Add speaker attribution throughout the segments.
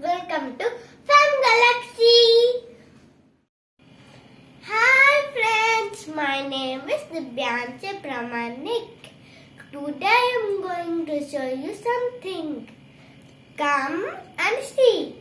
Speaker 1: Welcome to Fun Galaxy. Hi friends, my name is Divyanshi Pramanik. Today I am going to show you something. Come and see.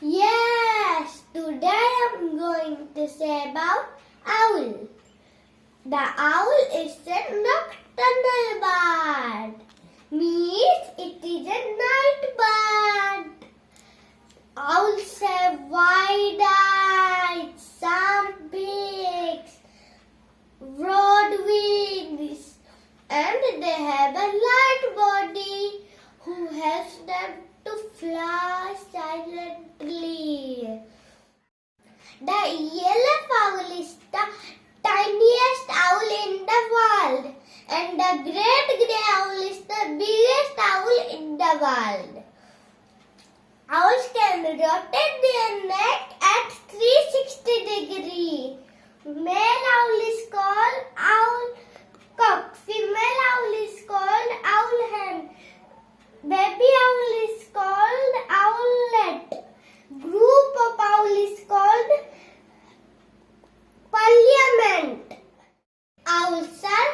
Speaker 1: Yes, today I'm going to say about owl. The owl is a nocturnal bird. Means it is a night bird. Owls have wide eyes, sharp beaks, broad wings, and they have a light body who helps them to fly silently. The yellow owl is the tiniest owl in the world, and the great grey owl is the biggest owl in the world. Owls can rotate their neck at 360 degrees. Male owl is called owlcock. Female owl is called owlhen. Baby owl is called owllet. Group of owl is called parliament. Owls are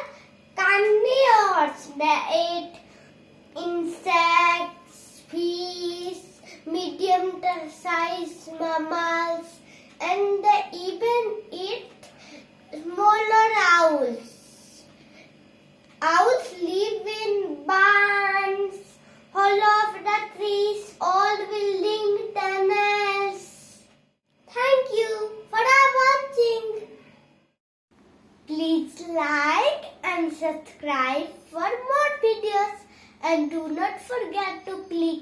Speaker 1: carnivores. They eat insects, fish, medium-sized mammals, and they even eat smaller owls. Owls live in barns, hollow of the trees, old building tunnels. Thank you for watching. Please like and subscribe for more videos, and do not forget to click